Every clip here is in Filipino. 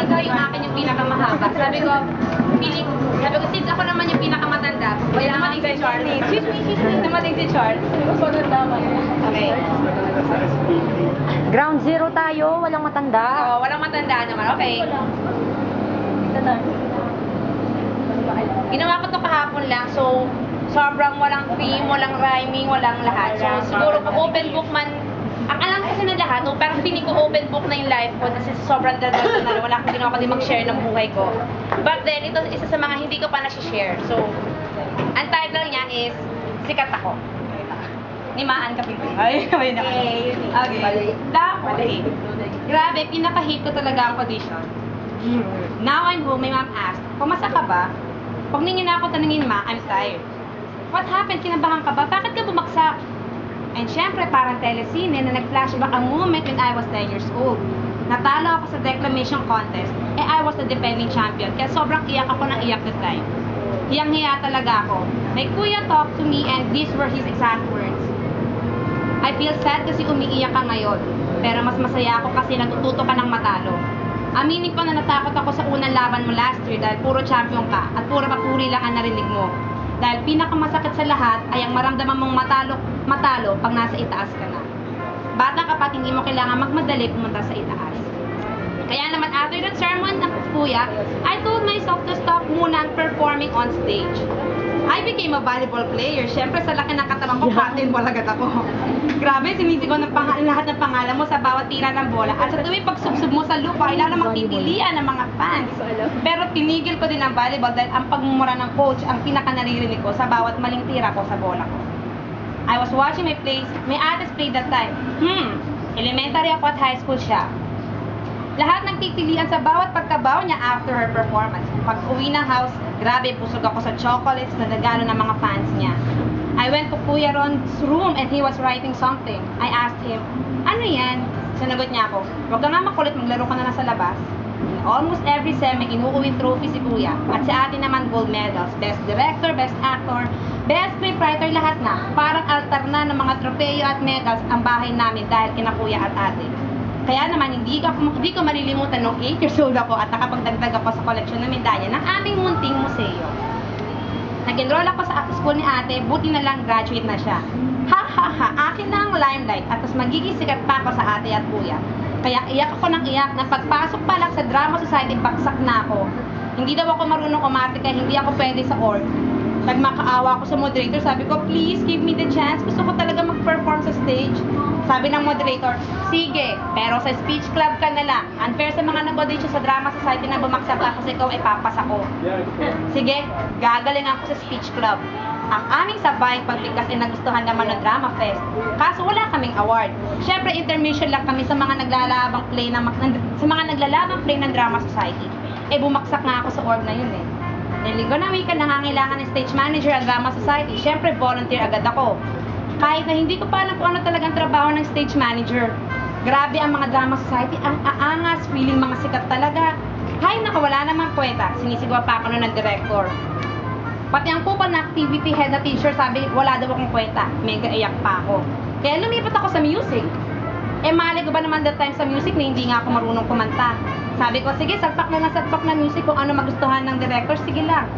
talaga yung akin yung pinakamahaba. Sabi ko, since ako naman yung pinakamatanda, kaya dumating si Charles. Excuse me. Dumating si Charles. Okay. Ground zero tayo, walang matanda. Oo, walang matanda naman. Okay. Ginawa ko to kahapon lang, so sobrang walang theme, walang rhyming, walang lahat. So siguro kung open book man, ang alam kasi na lahat, no, parang feeling ko open book na yung life ko kasi sobrang daldal na wala akong ginawa kundi mag-share ng buhay ko. But then, ito isa sa mga hindi ko pa na-share. So, ang title niya is Sikat Ako. Ni Maan Kapipi. Ay, na. Okay. Tapos, grabe, pinaka-hate ko talaga ang audition. Now I'm home, my mom asked, pumasa ka ba? Pag ninyo na ako tanungin, Ma, I'm tired. What happened? Kinabahan ka ba? Bakit ka bumagsak? And syempre, parang telesine na nag-flashback ang moment when I was 10 years old. Natalo ako sa declamation contest, I was the defending champion, kaya sobrang iyak ako ng iyak that time. Hiyang-hiya talaga ako. My kuya talked to me and these were his exact words. I feel sad kasi umiiyak ka ngayon, pero mas masaya ako kasi natututo ka ng matalo. Aminin ko na natakot ako sa unang laban mo last year dahil puro champion ka at puro papuri lang ang narinig mo. Dahil pinakamasakit sa lahat ay ang maramdaman mong matalo pag nasa itaas ka na. Bata kapag hindi mo kailangan magmadali pumunta sa itaas. Kaya naman after that sermon ng kuya, I told myself to stop muna performing on stage. I became a volleyball player. Siyempre sa laki ng katawan ko, patin ball agad ako. Grabe, sinisigaw ng lahat ng pangalan mo sa bawat tira ng bola. At sa tuwing pagsubsob mo sa lupa, ay lalo magpipilian ng mga fans. Pero tinigil ko din ang volleyball dahil ang pagmumura ng coach ang pinaka-naririnig ko sa bawat maling tira ko sa bola ko. I was watching my ates play that time. Elementary ako at high school siya. Lahat nagtitilian sa bawat pagkabaw niya after her performance. Pag uwi ng house, grabe, busog ako sa chocolates na regalo ng mga fans niya. I went to Kuya Ron's room and he was writing something. I asked him, ano yan? Sinagot niya ako, wag ka nga makulit, maglaro ka na lang sa labas. In almost every sem, may inuuwing trophy si Kuya. At si ate naman gold medals, best director, best actor, best scriptwriter, lahat na. Parang altar na ng mga tropeyo at medals ang bahay namin dahil kina Kuya at ate. Kaya naman, hindi ko malilimutan nung 8 years old ako at nakapagdagdag ako sa koleksyon ng medalya ng aming munting museo. Nag-enroll ako sa school ni ate, buti na lang graduate na siya. Akin na ang limelight at mas magiging sikat pa ako sa ate at kuya. Kaya iyak ako ng iyak na pagpasok pa lang sa Drama Society, baksak na ako. Hindi daw ako marunong umarte kaya hindi ako pwede sa org. Nagmakaawa ako sa moderator, sabi ko, please give me the chance, gusto ko talaga mag-perform sa stage. Sabi ng moderator, sige, pero sa speech club ka na lang. Unfair sa mga nag-audition sa Drama Society na bumagsak ka kasi ikaw ay papasa ko. Sige, gagaling ako sa speech club. Ang aming sabay pagbigkas ay nagustuhan naman ng Drama Fest. Kaso wala kaming award. Siyempre intermission lang kami sa mga naglalabang play ng Drama Society. Bumaksak nga ako sa org na yun eh. Linggo na weekend, nangangailangan ng stage manager at Drama Society. Siyempre, volunteer agad ako. Kahit na hindi ko pa alam kung ano talagang trabaho ng stage manager. Grabe ang mga Drama Society, ang aangas, feeling mga sikat talaga. Kahit nakawala namang kwenta, sinisigaw pa ako nun ng director. Pati ang kupal na activity head na teacher, sabi, wala daw akong kwenta. Mega iyak pa ako. Kaya lumipat ako sa music. Mali ko ba naman that time sa music na hindi nga ako marunong kumanta. Sabi ko, sige, sagpak na music kung ano magustuhan ng director, sige lang.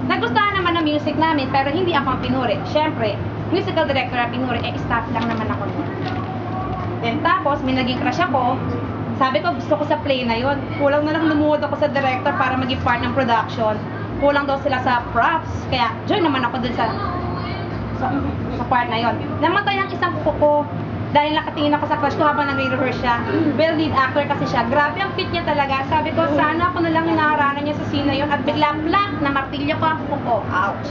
Nagustuhan naman ng music namin, pero hindi ako ang pinuri. Siyempre, musical director ang pinuri, staff lang naman ako nun. Then tapos, may naging crush ako. Sabi ko, gusto ko sa play na yon. Kulang na lang lumuhod ako sa director para maging part ng production. Kulang daw sila sa props, kaya join naman ako dun sa part na yon. Namatay ang isang kuko dahil nakatingin ako sa crush ko habang nagre-rehearse siya. Well, lead actor kasi siya. Grabe ang fit niya talaga. Sabi ko, sana ako na lang inaaranan niya sa scene na yun. At bigla plak na martilyo ko ang kuko. Ouch!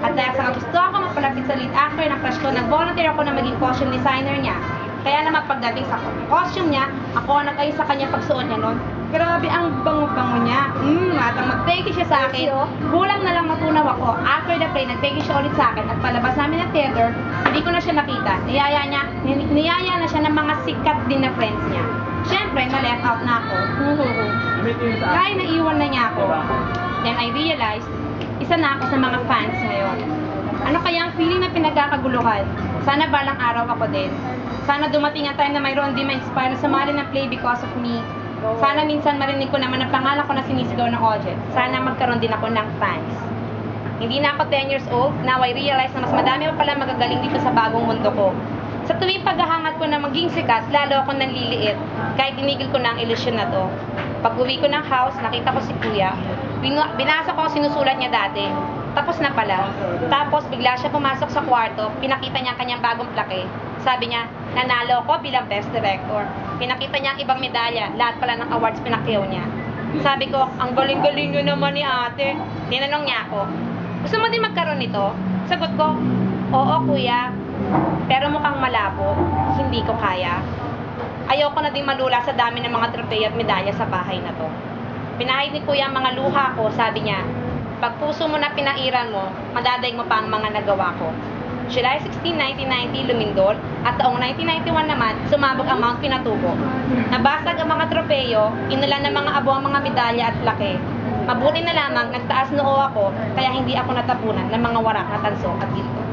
At dahil sa gusto ako magpalapit sa lead actor ng crush ko, nag-volunteer ako na maging costume designer niya. Kaya naman pagdating sa costume niya, ako ang nag-ayos sa kanya pagsuot niya noon. Grabe ang bango-bango niya. At ang mag-take siya sa akin, kulang na lang matunaw ako. After the play, nag-take siya ulit sa akin at palabas namin ng theater, hindi ko na siya nakita. Niyaya na siya ng mga sikat din na friends niya. Siyempre, na-left out na ako. Kaya naiwan na niya ako. Then I realized, isa na ako sa mga fans ngayon. Ano kaya ang feeling na pinagkakaguluhan? Sana balang araw ako din. Sana dumating ang time na mayroon din ma-inspire na sumali ng play because of me. Sana minsan marinig ko naman ang pangalan ko na sinisigaw ng audience. Sana magkaroon din ako ng fans. Hindi na ako 10 years old, now I realize na mas madami pa pala magagaling dito sa bagong mundo ko. Sa tuwing paghahangat ko na maging sikat, lalo ako nanliliit, kahit tinigil ko na ang ilusyon na to. Pag uwi ko ng house, nakita ko si Kuya. Binasa ko ang sinusulat niya dati. Tapos na pala. Tapos bigla siya pumasok sa kwarto, pinakita niya ang kanyang bagong plake. Sabi niya, nanalo ko bilang best director. Pinakita niya ang ibang medalya, lahat pala ng awards pinakyaw niya. Sabi ko, ang galing-galing nyo naman ni ate. Tinanong niya ako, gusto mo din magkaroon nito? Sagot ko, oo kuya, pero mukhang malabo, hindi ko kaya. Ayoko na din malula sa dami ng mga trophy at medalya sa bahay na to. Pinahid ni kuya ang mga luha ko, sabi niya, pag puso mo na pinairan mo, madadaig mo pa ang mga nagawa ko. July 16, 1990, lumindol, at taong 1991 naman, sumabog ang Mount Pinatubo. Nabasag ang mga tropeyo, inulan ng mga abo ang mga medalya at laki. Mabuti na lamang, nagtaas noo ako, kaya hindi ako natapunan ng mga warak na tanso at ginto.